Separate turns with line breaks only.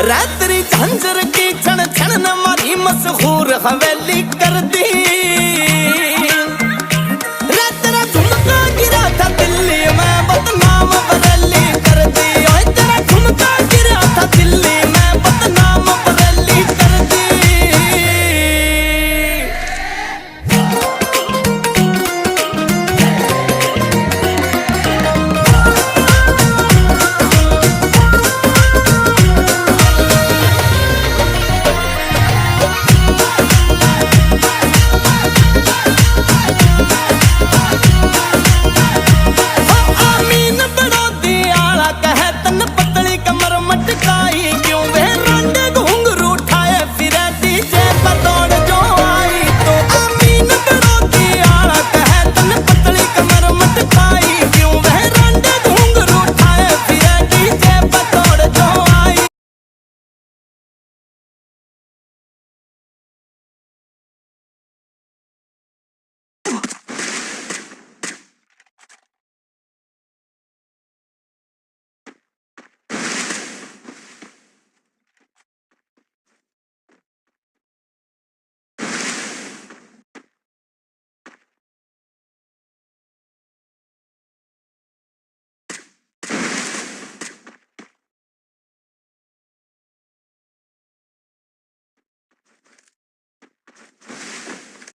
रात्रि झंझर की क्षण क्षण न मारी मशहूर हवेली कर दी। रात झुमका गिरा था दिल्ली में बदनाम